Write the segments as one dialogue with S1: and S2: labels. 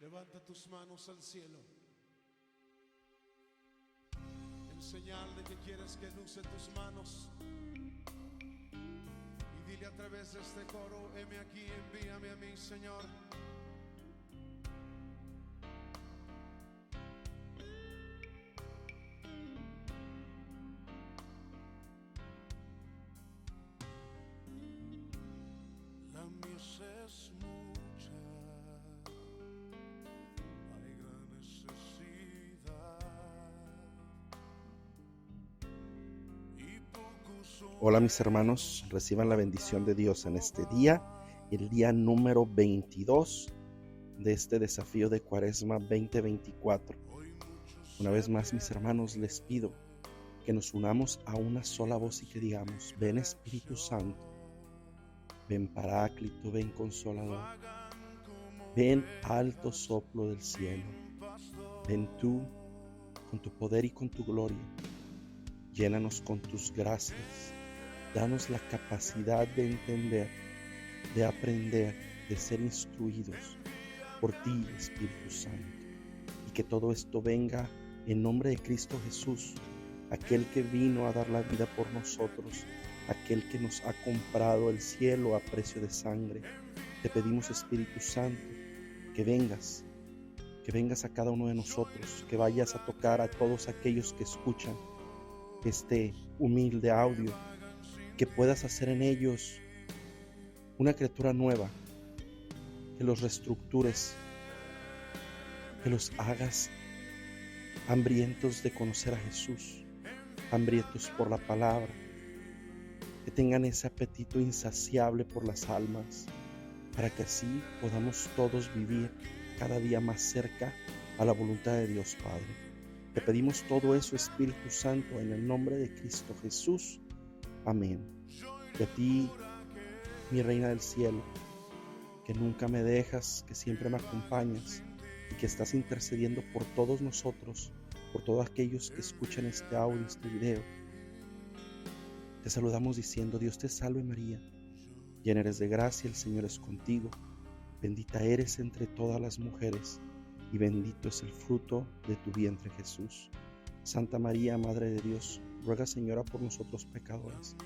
S1: Levanta tus manos al cielo en señal de que quieres que luce tus manos, y dile a través de este coro: heme aquí, envíame a mí, Señor. La mies es mucha, hay gran necesidad, y pocos son.
S2: Hola mis hermanos, reciban la bendición de Dios en este día, el día número 22 de este desafío de Cuaresma 2024. Una vez más, mis hermanos, les pido que nos unamos a una sola voz y que digamos: ven Espíritu Santo, ven Paráclito, ven Consolador, ven alto soplo del cielo, ven tú con tu poder y con tu gloria, llénanos con tus gracias. Danos la capacidad de entender, de aprender, de ser instruidos por ti, Espíritu Santo. Y que todo esto venga en nombre de Cristo Jesús, aquel que vino a dar la vida por nosotros, aquel que nos ha comprado el cielo a precio de sangre. Te pedimos, Espíritu Santo, que vengas a cada uno de nosotros, que vayas a tocar a todos aquellos que escuchan este humilde audio, que puedas hacer en ellos una criatura nueva, que los reestructures, que los hagas hambrientos de conocer a Jesús, hambrientos por la palabra, que tengan ese apetito insaciable por las almas, para que así podamos todos vivir cada día más cerca a la voluntad de Dios Padre. Te pedimos todo eso, Espíritu Santo, en el nombre de Cristo Jesús. Amén. Y a ti, mi Reina del Cielo, que nunca me dejas, que siempre me acompañas y que estás intercediendo por todos nosotros, por todos aquellos que escuchan este audio, este video, te saludamos diciendo: Dios te salve María, llena eres de gracia, el Señor es contigo, bendita eres entre todas las mujeres y bendito es el fruto de tu vientre Jesús. Santa María, Madre de Dios, ruega, Señora, por nosotros pecadores,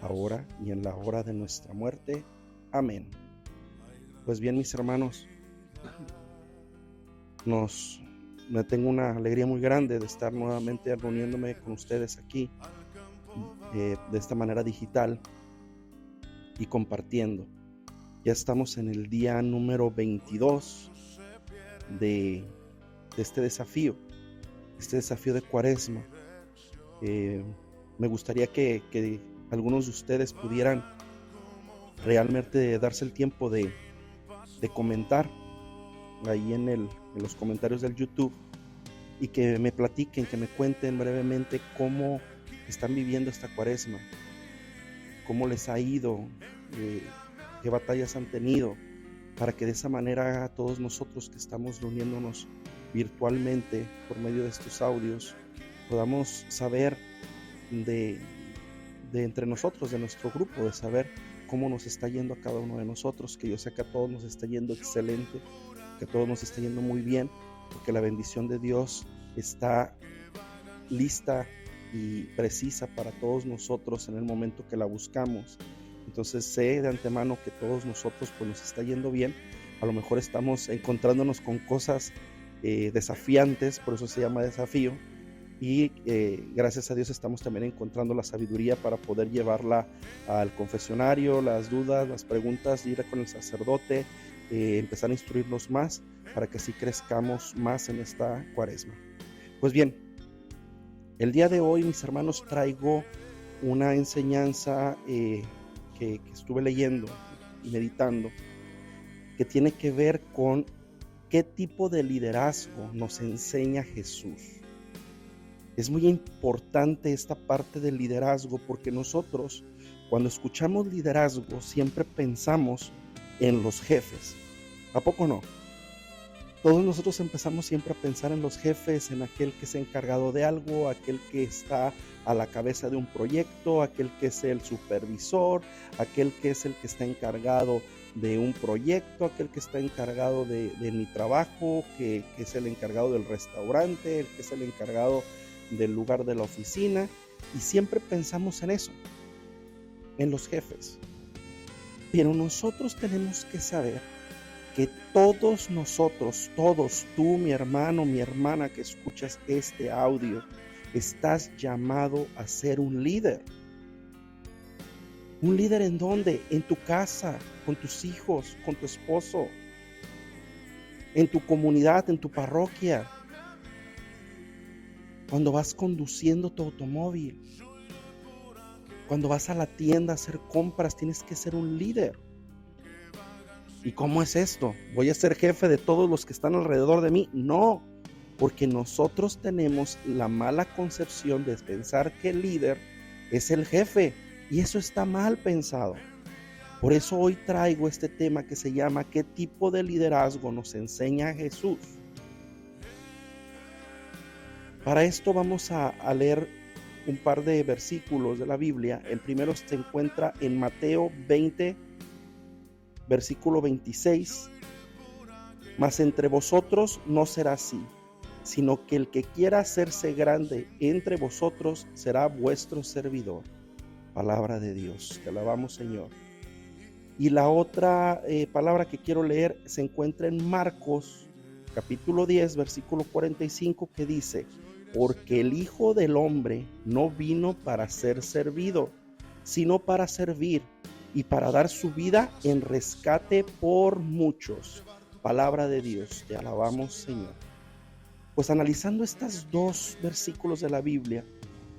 S2: ahora y en la hora de nuestra muerte. Amén. Pues bien, mis hermanos, me tengo una alegría muy grande de estar nuevamente reuniéndome con ustedes aquí, de esta manera digital y compartiendo. Ya estamos en el día número 22 de este desafío de Cuaresma. Me gustaría que algunos de ustedes pudieran realmente darse el tiempo de comentar ahí en los comentarios del YouTube, y que me platiquen, que me cuenten brevemente cómo están viviendo esta Cuaresma, cómo les ha ido, qué batallas han tenido, para que de esa manera todos nosotros que estamos reuniéndonos virtualmente por medio de estos audios podamos saber de entre nosotros, de nuestro grupo, de saber cómo nos está yendo a cada uno de nosotros, que yo sé que a todos nos está yendo excelente, que a todos nos está yendo muy bien, porque la bendición de Dios está lista y precisa para todos nosotros en el momento que la buscamos. Entonces sé de antemano que todos nosotros pues nos está yendo bien. A lo mejor estamos encontrándonos con cosas desafiantes, por eso se llama desafío, y gracias a Dios estamos también encontrando la sabiduría para poder llevarla al confesionario, las dudas, las preguntas, ir con el sacerdote, empezar a instruirnos más para que así crezcamos más en esta Cuaresma. Pues bien, el día de hoy, mis hermanos, traigo una enseñanza que estuve leyendo y meditando, que tiene que ver con qué tipo de liderazgo nos enseña Jesús. Es muy importante esta parte del liderazgo, porque nosotros, cuando escuchamos liderazgo, siempre pensamos en los jefes. ¿A poco no? Todos nosotros empezamos siempre a pensar en los jefes, en aquel que es encargado de algo, aquel que está a la cabeza de un proyecto, aquel que es el supervisor, aquel que es el que está encargado de un proyecto, aquel que está encargado de mi trabajo, que es el encargado del restaurante, el que es el encargado del lugar de la oficina, y siempre pensamos en eso, en los jefes. Pero nosotros tenemos que saber que todos nosotros, todos, tú, mi hermano, mi hermana que escuchas este audio, estás llamado a ser un líder. ¿Un líder en dónde? En tu casa, con tus hijos, con tu esposo, en tu comunidad, en tu parroquia. Cuando vas conduciendo tu automóvil, cuando vas a la tienda a hacer compras, tienes que ser un líder. ¿Y cómo es esto? ¿Voy a ser jefe de todos los que están alrededor de mí? No, porque nosotros tenemos la mala concepción de pensar que el líder es el jefe, y eso está mal pensado. Por eso hoy traigo este tema que se llama ¿qué tipo de liderazgo nos enseña Jesús? Para esto vamos a leer un par de versículos de la Biblia. El primero se encuentra en Mateo 20, versículo 26. Mas entre vosotros no será así, sino que el que quiera hacerse grande entre vosotros será vuestro servidor. Palabra de Dios, te alabamos, Señor. Y la otra palabra que quiero leer se encuentra en Marcos, capítulo 10, versículo 45, que dice: porque el Hijo del Hombre no vino para ser servido, sino para servir y para dar su vida en rescate por muchos. Palabra de Dios, te alabamos, Señor. Pues analizando estos dos versículos de la Biblia,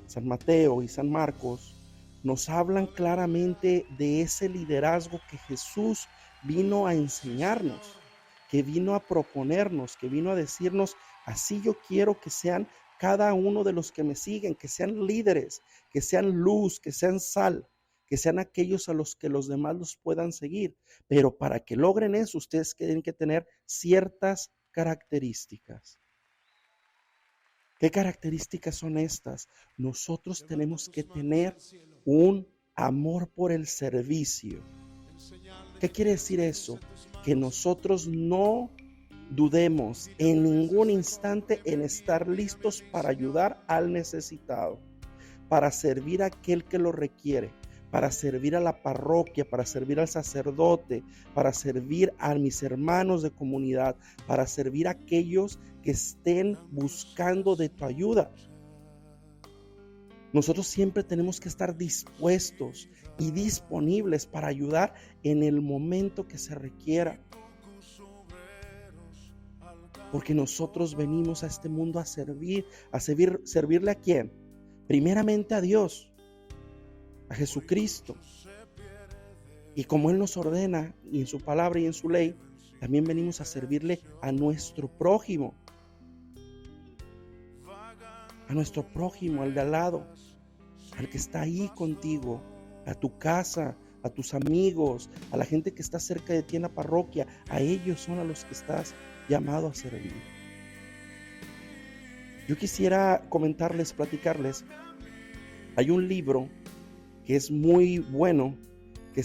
S2: San Mateo y San Marcos, nos hablan claramente de ese liderazgo que Jesús vino a enseñarnos, que vino a proponernos, que vino a decirnos: así yo quiero que sean cada uno de los que me siguen, que sean líderes, que sean luz, que sean sal, que sean aquellos a los que los demás los puedan seguir. Pero para que logren eso, ustedes tienen que tener ciertas características. ¿Qué características son estas? Nosotros tenemos que tener un amor por el servicio. ¿Qué quiere decir eso? Que nosotros no dudemos en ningún instante en estar listos para ayudar al necesitado, para servir a aquel que lo requiere, para servir a la parroquia, para servir al sacerdote, para servir a mis hermanos de comunidad, para servir a aquellos que estén buscando de tu ayuda. Nosotros siempre tenemos que estar dispuestos y disponibles para ayudar en el momento que se requiera. Porque nosotros venimos a este mundo a servirle ¿a quién? Primeramente a Dios, a Jesucristo. Y como Él nos ordena, y en su palabra y en su ley, también venimos a servirle a nuestro prójimo. A nuestro prójimo, al de al lado, al que está ahí contigo, a tu casa, a tus amigos, a la gente que está cerca de ti en la parroquia. A ellos son a los que estás llamado a servir. Yo quisiera comentarles, platicarles. Hay un libro que es muy bueno, que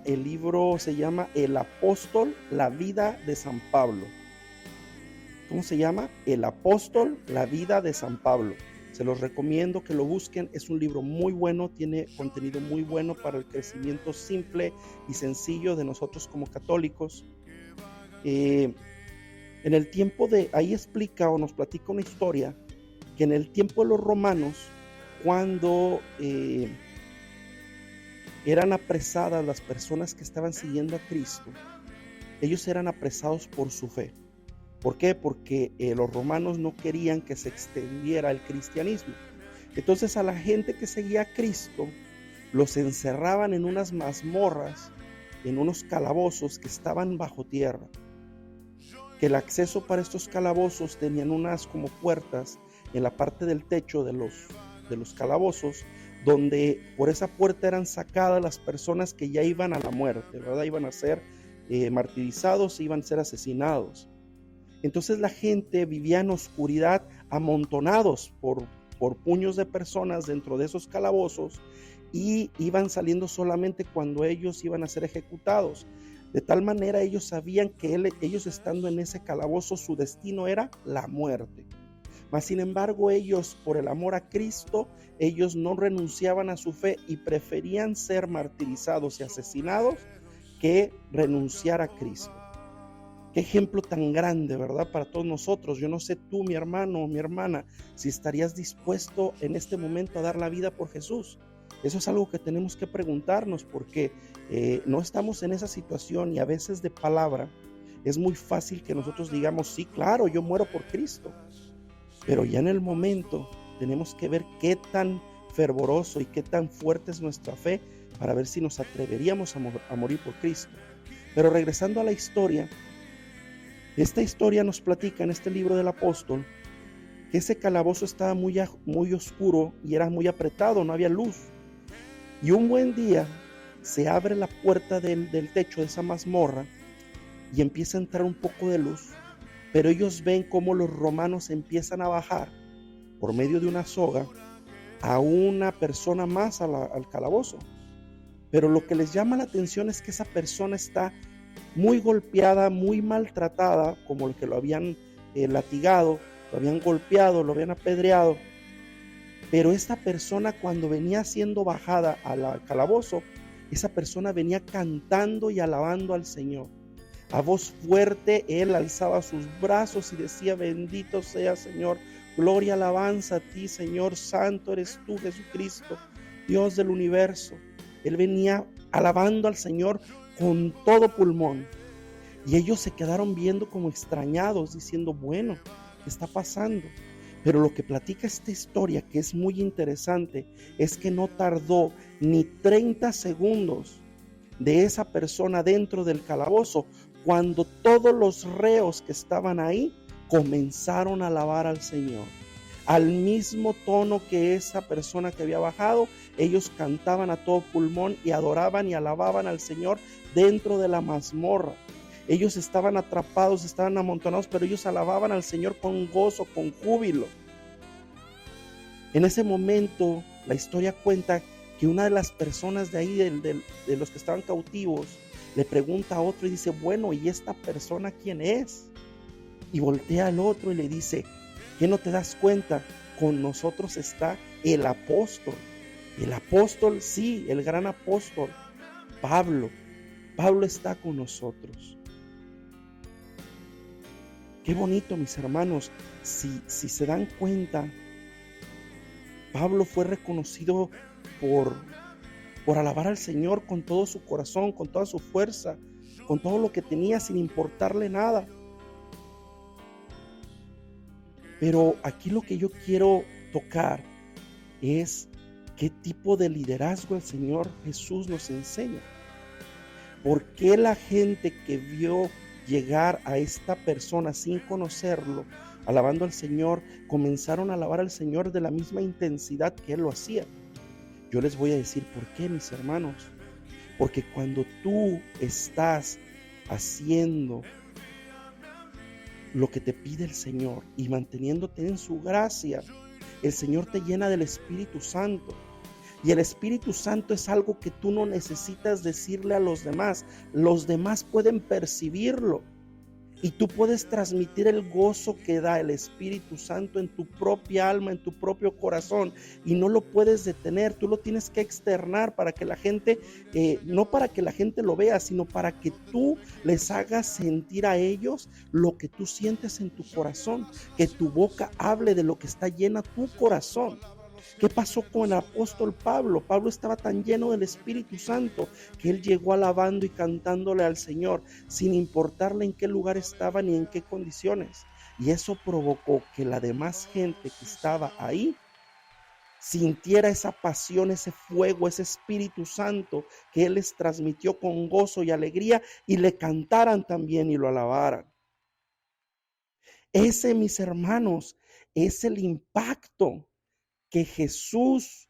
S2: el libro se llama El Apóstol, la vida de San Pablo. ¿Cómo se llama? El Apóstol, la vida de San Pablo. Se los recomiendo que lo busquen. Es un libro muy bueno, tiene contenido muy bueno para el crecimiento simple y sencillo de nosotros como católicos. En el tiempo ahí explica o nos platica una historia que en el tiempo de los romanos, cuando eran apresadas las personas que estaban siguiendo a Cristo, ellos eran apresados por su fe. ¿Por qué? Porque los romanos no querían que se extendiera el cristianismo. Entonces a la gente que seguía a Cristo los encerraban en unas mazmorras, en unos calabozos que estaban bajo tierra. Que el acceso para estos calabozos tenían unas como puertas en la parte del techo de los calabozos, donde por esa puerta eran sacadas las personas que ya iban a la muerte, ¿verdad? Iban a ser martirizados, iban a ser asesinados. Entonces la gente vivía en oscuridad, amontonados por puños de personas dentro de esos calabozos, y iban saliendo solamente cuando ellos iban a ser ejecutados. De tal manera ellos sabían que ellos estando en ese calabozo, su destino era la muerte. Mas sin embargo ellos, por el amor a Cristo, ellos no renunciaban a su fe y preferían ser martirizados y asesinados que renunciar a Cristo. Qué ejemplo tan grande, ¿verdad? Para todos nosotros. Yo no sé tú, mi hermano o mi hermana, si estarías dispuesto en este momento a dar la vida por Jesús. Eso es algo que tenemos que preguntarnos porque no estamos en esa situación y a veces de palabra es muy fácil que nosotros digamos, sí, claro, yo muero por Cristo. Pero ya en el momento tenemos que ver qué tan fervoroso y qué tan fuerte es nuestra fe para ver si nos atreveríamos a morir por Cristo. Pero regresando a la historia, esta historia nos platica en este libro del apóstol que ese calabozo estaba muy oscuro y era muy apretado, no había luz. Y un buen día se abre la puerta del techo de esa mazmorra y empieza a entrar un poco de luz, pero ellos ven cómo los romanos empiezan a bajar por medio de una soga a una persona más al calabozo. Pero lo que les llama la atención es que esa persona está muy golpeada, muy maltratada, como el que lo habían latigado, lo habían golpeado, lo habían apedreado. Pero esta persona, cuando venía siendo bajada al calabozo, esa persona venía cantando y alabando al Señor. A voz fuerte él alzaba sus brazos y decía: bendito sea, Señor, gloria, alabanza a ti, Señor, santo eres tú, Jesucristo, Dios del universo. Él venía alabando al Señor con todo pulmón. Y ellos se quedaron viendo como extrañados, diciendo: bueno, ¿qué está pasando? Pero lo que platica esta historia, que es muy interesante, es que no tardó ni 30 segundos de esa persona dentro del calabozo, cuando todos los reos que estaban ahí comenzaron a alabar al Señor. Al mismo tono que esa persona que había bajado, ellos cantaban a todo pulmón y adoraban y alababan al Señor dentro de la mazmorra. Ellos estaban atrapados, estaban amontonados, pero ellos alababan al Señor con gozo, con júbilo. En ese momento, la historia cuenta que una de las personas de ahí, de los que estaban cautivos, le pregunta a otro y dice: bueno, ¿y esta persona quién es? Y voltea al otro y le dice: ¿qué no te das cuenta? Con nosotros está el apóstol. El apóstol, sí, el gran apóstol, Pablo. Pablo está con nosotros. Qué bonito, mis hermanos. Si se dan cuenta, Pablo fue reconocido por alabar al Señor con todo su corazón, con toda su fuerza, con todo lo que tenía, sin importarle nada. Pero aquí lo que yo quiero tocar es qué tipo de liderazgo el Señor Jesús nos enseña. ¿Por qué la gente que vio llegar a esta persona sin conocerlo, alabando al Señor, comenzaron a alabar al Señor de la misma intensidad que Él lo hacía? Yo les voy a decir por qué, mis hermanos. Porque cuando tú estás haciendo lo que te pide el Señor y manteniéndote en su gracia, el Señor te llena del Espíritu Santo. Y el Espíritu Santo es algo que tú no necesitas decirle a los demás. Los demás pueden percibirlo. Y tú puedes transmitir el gozo que da el Espíritu Santo en tu propia alma, en tu propio corazón. Y no lo puedes detener, tú lo tienes que externar para que la gente, no para que la gente lo vea, sino para que tú les hagas sentir a ellos lo que tú sientes en tu corazón. Que tu boca hable de lo que está llena tu corazón. ¿Qué pasó con el apóstol Pablo? Pablo estaba tan lleno del Espíritu Santo que él llegó alabando y cantándole al Señor sin importarle en qué lugar estaba ni en qué condiciones. Y eso provocó que la demás gente que estaba ahí sintiera esa pasión, ese fuego, ese Espíritu Santo que él les transmitió con gozo y alegría, y le cantaran también y lo alabaran. Ese, mis hermanos, es el impacto que Jesús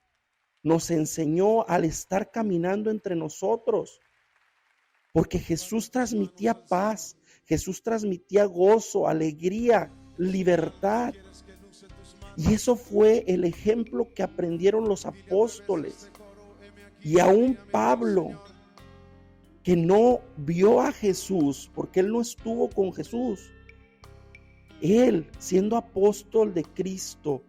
S2: nos enseñó al estar caminando entre nosotros, porque Jesús transmitía paz, Jesús transmitía gozo, alegría, libertad. Y eso fue el ejemplo que aprendieron los apóstoles. Y aún Pablo, que no vio a Jesús, porque él no estuvo con Jesús. Él, siendo apóstol de Cristo,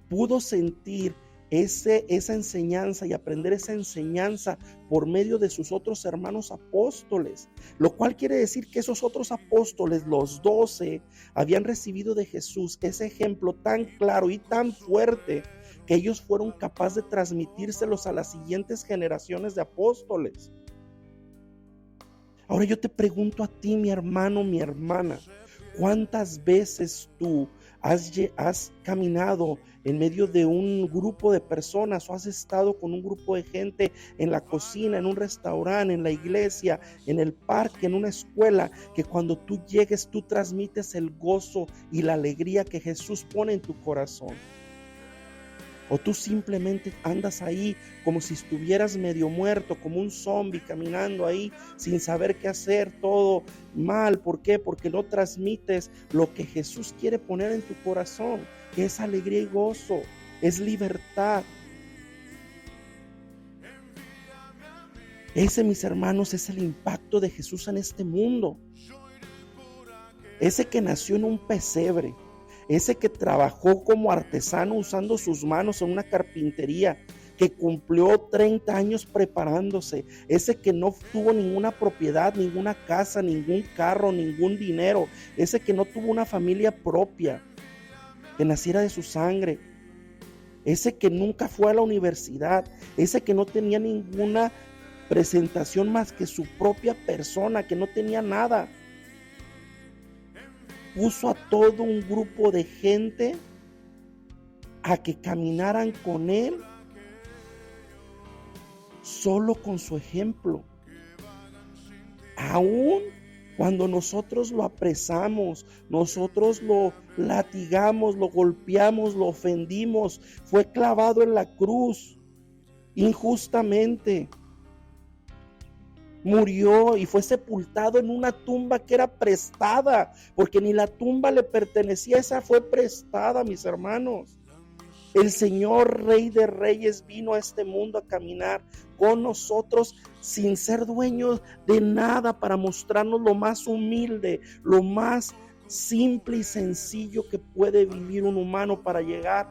S2: pudo sentir esa enseñanza y aprender esa enseñanza por medio de sus otros hermanos apóstoles, lo cual quiere decir que esos otros apóstoles, los 12, habían recibido de Jesús ese ejemplo tan claro y tan fuerte que ellos fueron capaces de transmitírselos a las siguientes generaciones de apóstoles. Ahora yo te pregunto a ti, mi hermano, mi hermana, ¿cuántas veces tú has caminado en medio de un grupo de personas o has estado con un grupo de gente en la cocina, en un restaurante, en la iglesia, en el parque, en una escuela, que cuando tú llegues tú transmites el gozo y la alegría que Jesús pone en tu corazón? O tú simplemente andas ahí como si estuvieras medio muerto, como un zombie caminando ahí sin saber qué hacer, todo mal. ¿Por qué? Porque no transmites lo que Jesús quiere poner en tu corazón, que es alegría y gozo, es libertad. Ese, mis hermanos, es el impacto de Jesús en este mundo. Ese que nació en un pesebre, ese que trabajó como artesano usando sus manos en una carpintería, que cumplió 30 años preparándose, ese que no tuvo ninguna propiedad, ninguna casa, ningún carro, ningún dinero, ese que no tuvo una familia propia, que naciera de su sangre, ese que nunca fue a la universidad, ese que no tenía ninguna presentación más que su propia persona, que no tenía nada. Puso a todo un grupo de gente a que caminaran con él solo con su ejemplo. Aún cuando nosotros lo apresamos, nosotros lo latigamos, lo golpeamos, lo ofendimos, fue clavado en la cruz injustamente. Murió y fue sepultado en una tumba que era prestada, porque ni la tumba le pertenecía, esa fue prestada, mis hermanos. El Señor Rey de Reyes vino a este mundo a caminar con nosotros sin ser dueño de nada, para mostrarnos lo más humilde, lo más simple y sencillo que puede vivir un humano para llegar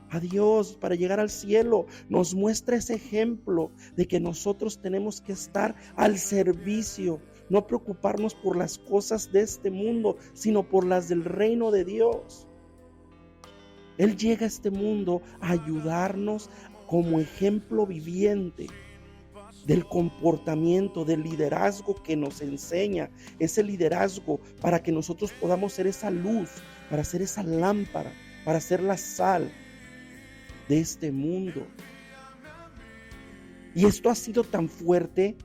S2: a Dios, para llegar al cielo. Nos muestra ese ejemplo de que nosotros tenemos que estar al servicio, no preocuparnos por las cosas de este mundo, sino por las del reino de Dios. Él llega a este mundo a ayudarnos como ejemplo viviente del comportamiento, del liderazgo que nos enseña, ese liderazgo para que nosotros podamos ser esa luz, para ser esa lámpara, para ser la sal de este mundo. Y esto ha sido tan fuerte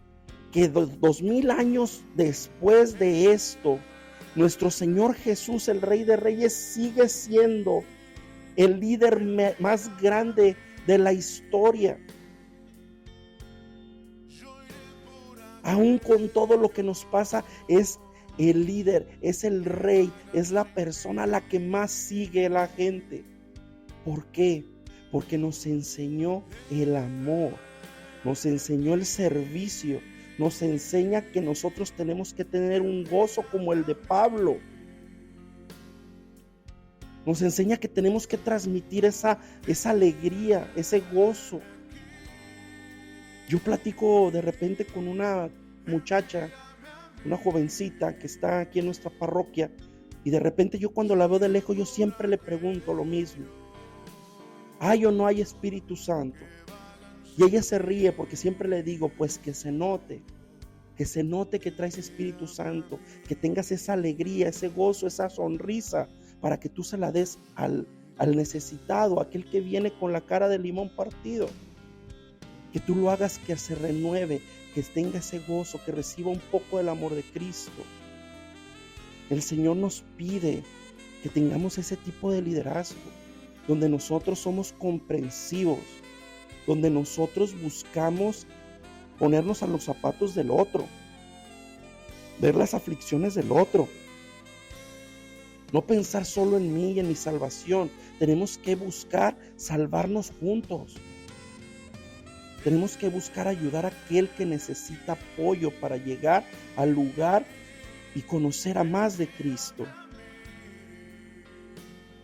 S2: que 2000 años después de esto, nuestro Señor Jesús, el Rey de Reyes, sigue siendo el líder más grande de la historia. Aún con todo lo que nos pasa, es el líder, es el rey, es la persona a la que más sigue la gente. ¿Por qué? Porque nos enseñó el amor, nos enseñó el servicio, nos enseña que nosotros tenemos que tener un gozo como el de Pablo. Nos enseña que tenemos que transmitir esa alegría, ese gozo. Yo platico de repente con una muchacha, una jovencita que está aquí en nuestra parroquia, y de repente yo cuando la veo de lejos, yo siempre le pregunto lo mismo: ¿hay o no hay Espíritu Santo? Y ella se ríe porque siempre le digo, pues que se note que traes Espíritu Santo, que tengas esa alegría, ese gozo, esa sonrisa, para que tú se la des al necesitado, aquel que viene con la cara de limón partido. Que tú lo hagas que se renueve, que tenga ese gozo, que reciba un poco del amor de Cristo. El Señor nos pide que tengamos ese tipo de liderazgo, donde nosotros somos comprensivos, donde nosotros buscamos ponernos a los zapatos del otro, ver las aflicciones del otro, no pensar solo en mí y en mi salvación. Tenemos que buscar salvarnos juntos. Tenemos que buscar ayudar a aquel que necesita apoyo para llegar al lugar y conocer a más de Cristo.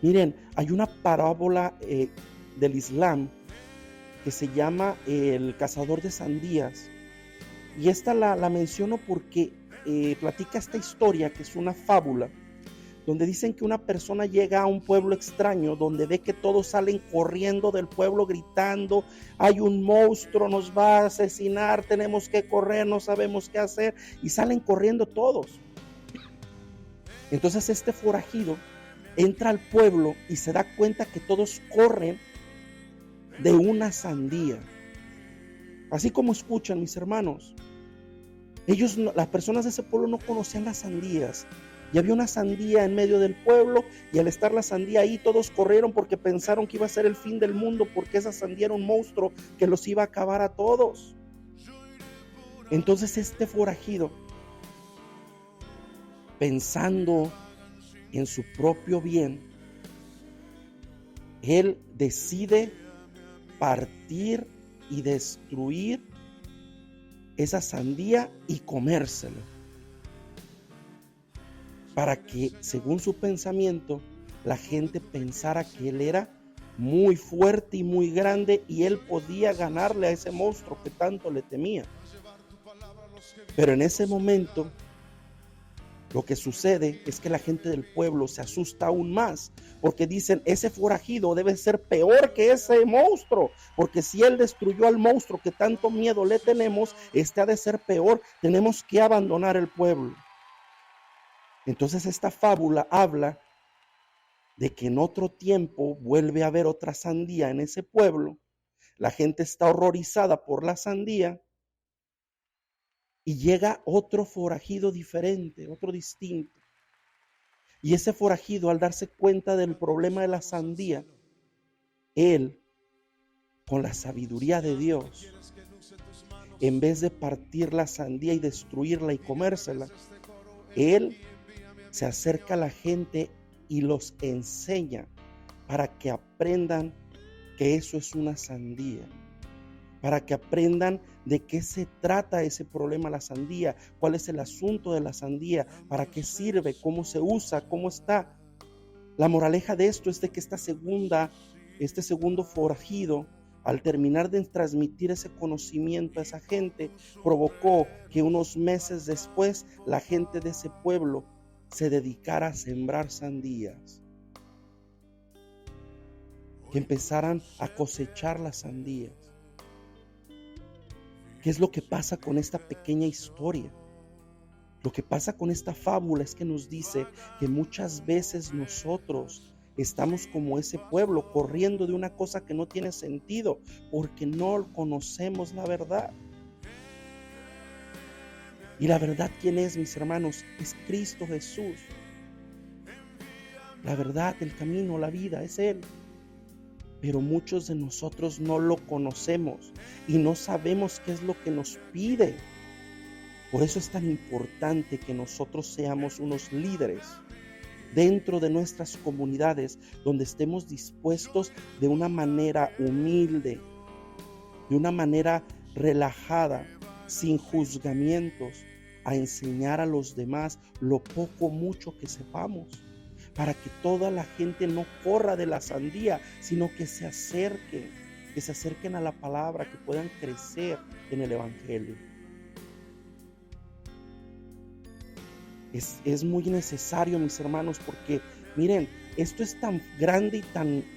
S2: Miren, hay una parábola del Islam que se llama El cazador de sandías. Y esta la menciono porque platica esta historia, que es una fábula, donde dicen que una persona llega a un pueblo extraño, donde ve que todos salen corriendo del pueblo gritando: hay un monstruo, nos va a asesinar, tenemos que correr, no sabemos qué hacer, y salen corriendo todos. Entonces este forajido entra al pueblo y se da cuenta que todos corren de una sandía. Así como escuchan, mis hermanos, las personas de ese pueblo no conocían las sandías. Y había una sandía en medio del pueblo, y al estar la sandía ahí, todos corrieron porque pensaron que iba a ser el fin del mundo, porque esa sandía era un monstruo que los iba a acabar a todos. Entonces este forajido, pensando en su propio bien, él decide partir y destruir esa sandía y comérsela, para que, según su pensamiento, la gente pensara que él era muy fuerte y muy grande y él podía ganarle a ese monstruo que tanto le temía. Pero en ese momento, lo que sucede es que la gente del pueblo se asusta aún más, porque dicen: ese forajido debe ser peor que ese monstruo, porque si él destruyó al monstruo que tanto miedo le tenemos, este ha de ser peor, tenemos que abandonar el pueblo. Entonces esta fábula habla de que en otro tiempo vuelve a haber otra sandía en ese pueblo, la gente está horrorizada por la sandía, y llega otro forajido diferente, otro distinto. Y ese forajido, al darse cuenta del problema de la sandía, él, con la sabiduría de Dios, en vez de partir la sandía y destruirla y comérsela, él se acerca a la gente y los enseña para que aprendan que eso es una sandía, para que aprendan de qué se trata ese problema, la sandía, cuál es el asunto de la sandía, para qué sirve, cómo se usa, cómo está. La moraleja de esto es de que este segundo forajido, al terminar de transmitir ese conocimiento a esa gente, provocó que unos meses después la gente de ese pueblo se dedicara a sembrar sandías, que empezaran a cosechar las sandías. ¿Qué es lo que pasa con esta pequeña historia? Lo que pasa con esta fábula es que nos dice que muchas veces nosotros estamos como ese pueblo, corriendo de una cosa que no tiene sentido, porque no conocemos la verdad. Y la verdad, ¿quién es, mis hermanos? Es Cristo Jesús. La verdad, el camino, la vida, es Él. Pero muchos de nosotros no lo conocemos y no sabemos qué es lo que nos pide. Por eso es tan importante que nosotros seamos unos líderes dentro de nuestras comunidades, donde estemos dispuestos de una manera humilde, de una manera relajada, sin juzgamientos, a enseñar a los demás lo poco o mucho que sepamos, para que toda la gente no corra de la sandía, sino que se acerquen a la palabra, que puedan crecer en el evangelio. Es muy necesario, mis hermanos, porque miren, esto es tan grande y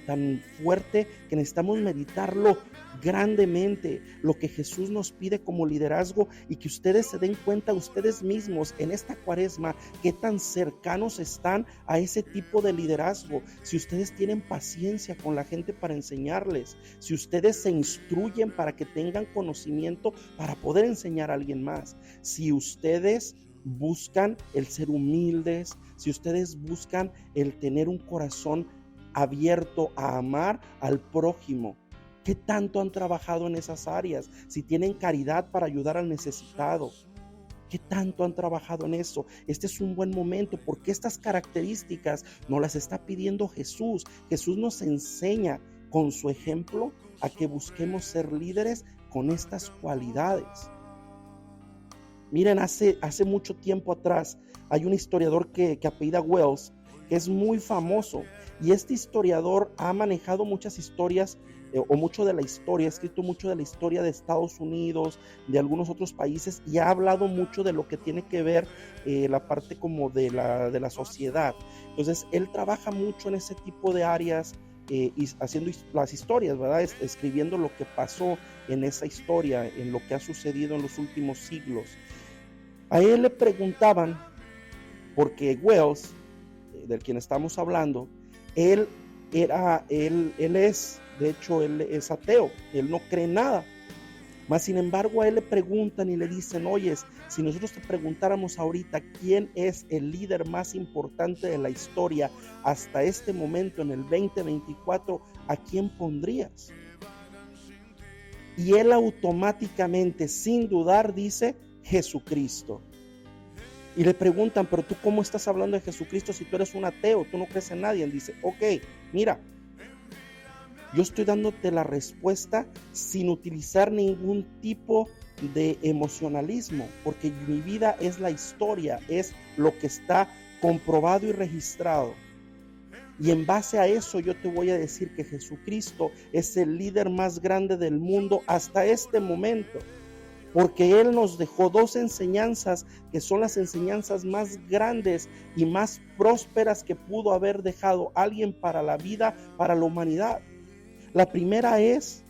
S2: tan fuerte que necesitamos meditarlo grandemente, lo que Jesús nos pide como liderazgo, y que ustedes se den cuenta ustedes mismos en esta cuaresma qué tan cercanos están a ese tipo de liderazgo. Si ustedes tienen paciencia con la gente para enseñarles, si ustedes se instruyen para que tengan conocimiento para poder enseñar a alguien más, si ustedes buscan el ser humildes, si ustedes buscan el tener un corazón abierto a amar al prójimo. ¿Qué tanto han trabajado en esas áreas? Si tienen caridad para ayudar al necesitado, ¿qué tanto han trabajado en eso? Este es un buen momento, porque estas características nos las está pidiendo Jesús. Jesús nos enseña con su ejemplo a que busquemos ser líderes con estas cualidades. Miren, hace mucho tiempo atrás hay un historiador que apellida Wells, que es muy famoso, y este historiador ha manejado muchas historias, o mucho de la historia, ha escrito mucho de la historia de Estados Unidos, de algunos otros países, y ha hablado mucho de lo que tiene que ver la parte como de la sociedad. Entonces, él trabaja mucho en ese tipo de áreas, y haciendo las historias, ¿verdad? Escribiendo lo que pasó en esa historia, en lo que ha sucedido en los últimos siglos. A él le preguntaban, porque Wells, del quien estamos hablando, él es ateo, él no cree en nada. Mas sin embargo a él le preguntan y le dicen, oye, si nosotros te preguntáramos ahorita quién es el líder más importante de la historia hasta este momento en el 2024, ¿a quién pondrías? Y él automáticamente, sin dudar, dice Jesucristo. Y le preguntan, pero tú ¿cómo estás hablando de Jesucristo si tú eres un ateo? Tú no crees en nadie. Él dice, ok, mira, yo estoy dándote la respuesta sin utilizar ningún tipo de emocionalismo, porque mi vida es la historia, es lo que está comprobado y registrado. Y en base a eso yo te voy a decir que Jesucristo es el líder más grande del mundo hasta este momento, porque Él nos dejó dos enseñanzas que son las enseñanzas más grandes y más prósperas que pudo haber dejado alguien para la vida, para la humanidad. La primera es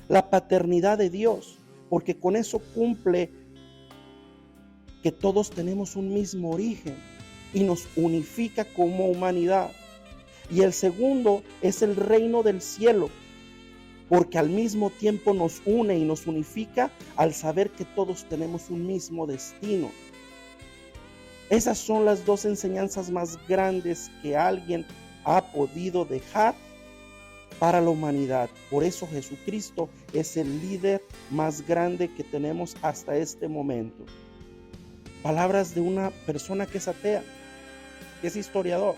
S2: la paternidad de Dios, porque con eso cumple que todos tenemos un mismo origen y nos unifica como humanidad. Y el segundo es el reino del cielo, porque al mismo tiempo nos une y nos unifica al saber que todos tenemos un mismo destino. Esas son las dos enseñanzas más grandes que alguien ha podido dejar para la humanidad. Por eso Jesucristo es el líder más grande que tenemos hasta este momento. Palabras de una persona que es atea, que es historiador.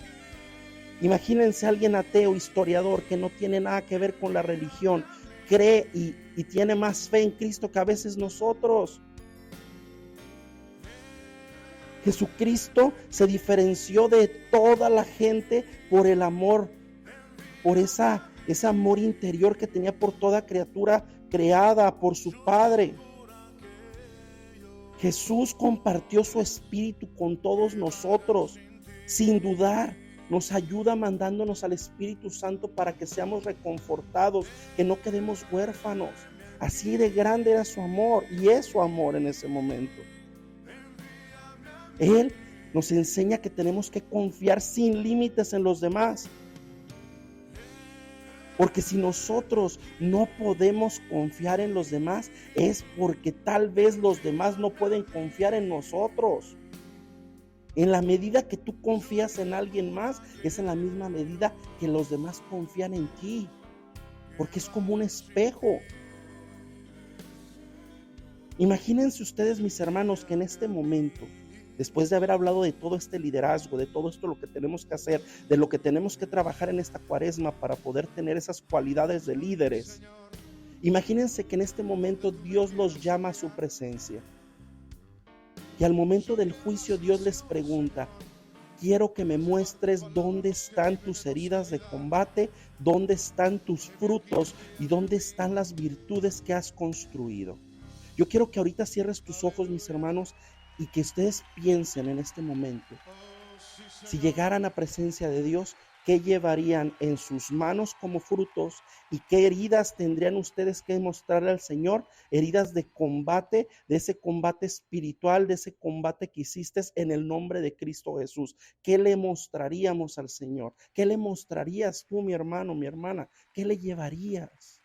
S2: Imagínense a alguien ateo, historiador, que no tiene nada que ver con la religión, cree y tiene más fe en Cristo que a veces nosotros. Jesucristo se diferenció de toda la gente por el amor, por ese amor interior que tenía por toda criatura creada por su Padre. Jesús compartió su espíritu con todos nosotros, sin dudar. Nos ayuda mandándonos al Espíritu Santo para que seamos reconfortados, que no quedemos huérfanos. Así de grande era su amor y es su amor en ese momento. Él nos enseña que tenemos que confiar sin límites en los demás. Porque si nosotros no podemos confiar en los demás, es porque tal vez los demás no pueden confiar en nosotros. En la medida que tú confías en alguien más, es en la misma medida que los demás confían en ti. Porque es como un espejo. Imagínense ustedes, mis hermanos, que en este momento, después de haber hablado de todo este liderazgo, de todo esto lo que tenemos que hacer, de lo que tenemos que trabajar en esta cuaresma para poder tener esas cualidades de líderes, imagínense que en este momento Dios los llama a su presencia. Y al momento del juicio Dios les pregunta, quiero que me muestres dónde están tus heridas de combate, dónde están tus frutos y dónde están las virtudes que has construido. Yo quiero que ahorita cierres tus ojos, mis hermanos, y que ustedes piensen en este momento. Si llegaran a presencia de Dios, ¿qué llevarían en sus manos como frutos? ¿Y qué heridas tendrían ustedes que mostrarle al Señor? Heridas de combate, de ese combate espiritual, de ese combate que hiciste en el nombre de Cristo Jesús. ¿Qué le mostraríamos al Señor? ¿Qué le mostrarías tú, mi hermano, mi hermana? ¿Qué le llevarías?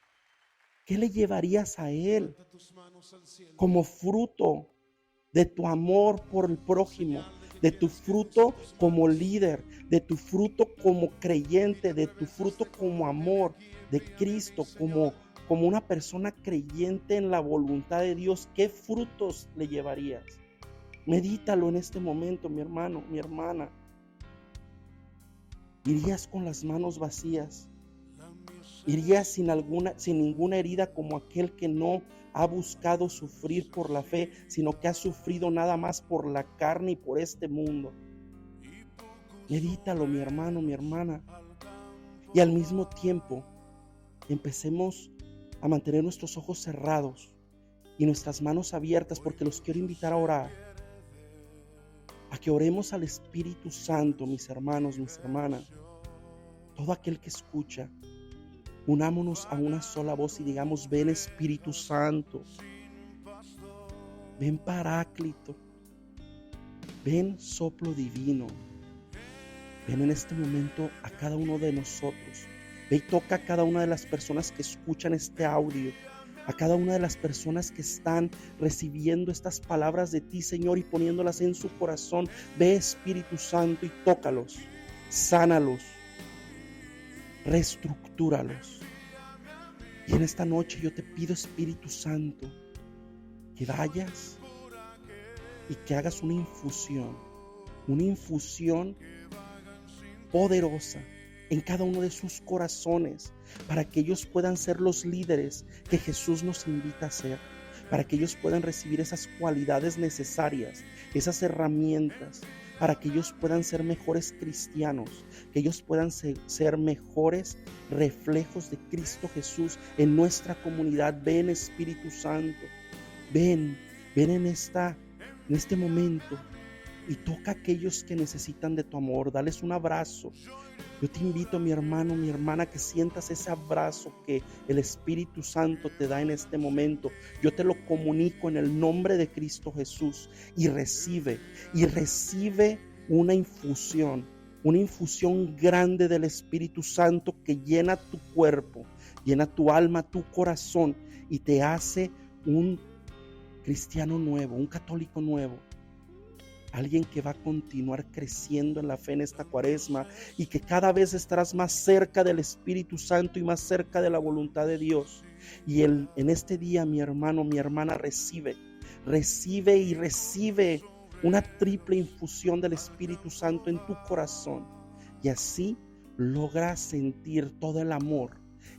S2: ¿Qué le llevarías a Él como fruto de tu amor por el prójimo, de tu fruto como líder, de tu fruto como creyente, de tu fruto como amor de Cristo, como una persona creyente en la voluntad de Dios? ¿Qué frutos le llevarías? Medítalo en este momento, mi hermano, mi hermana. ¿Irías con las manos vacías? ¿Irías sin ninguna herida como aquel que no ha buscado sufrir por la fe, sino que ha sufrido nada más por la carne y por este mundo. Medítalo, mi hermano, mi hermana. Y al mismo tiempo, empecemos a mantener nuestros ojos cerrados y nuestras manos abiertas, porque los quiero invitar a orar. A que oremos al Espíritu Santo, mis hermanos, mis hermanas. Todo aquel que escucha, unámonos a una sola voz y digamos: ven Espíritu Santo, ven Paráclito, ven soplo divino, ven en este momento a cada uno de nosotros. Ve y toca a cada una de las personas que escuchan este audio, a cada una de las personas que están recibiendo estas palabras de ti, Señor, y poniéndolas en su corazón. Ve Espíritu Santo y tócalos, sánalos, reestructúralos. Y en esta noche yo te pido, Espíritu Santo, que vayas y que hagas una infusión poderosa en cada uno de sus corazones, para que ellos puedan ser los líderes que Jesús nos invita a ser, para que ellos puedan recibir esas cualidades necesarias, esas herramientas, para que ellos puedan ser mejores cristianos, que ellos puedan ser mejores reflejos de Cristo Jesús en nuestra comunidad. Ven Espíritu Santo, ven en este momento y toca a aquellos que necesitan de tu amor. Dales un abrazo. Yo te invito, mi hermano, mi hermana, que sientas ese abrazo que el Espíritu Santo te da en este momento. Yo te lo comunico en el nombre de Cristo Jesús, y recibe una infusión grande del Espíritu Santo que llena tu cuerpo, llena tu alma, tu corazón, y te hace un cristiano nuevo, un católico nuevo. Alguien que va a continuar creciendo en la fe en esta cuaresma, y que cada vez estarás más cerca del Espíritu Santo y más cerca de la voluntad de Dios. Y en este día, mi hermano, mi hermana, recibe una triple infusión del Espíritu Santo en tu corazón. Y así logras sentir todo el amor,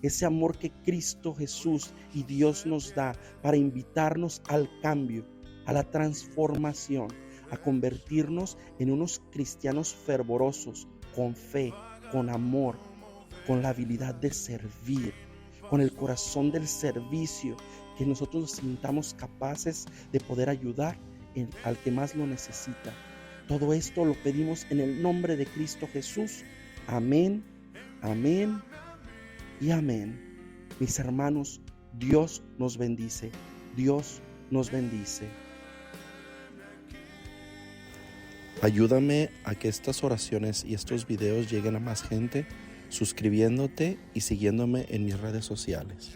S2: ese amor que Cristo Jesús y Dios nos da para invitarnos al cambio, a la transformación, a convertirnos en unos cristianos fervorosos, con fe, con amor, con la habilidad de servir, con el corazón del servicio, que nosotros nos sintamos capaces de poder ayudar al que más lo necesita. Todo esto lo pedimos en el nombre de Cristo Jesús. Amén, amén y amén. Mis hermanos, Dios nos bendice. Dios nos bendice. Ayúdame a que estas oraciones y estos videos lleguen a más gente, suscribiéndote y siguiéndome en mis redes sociales.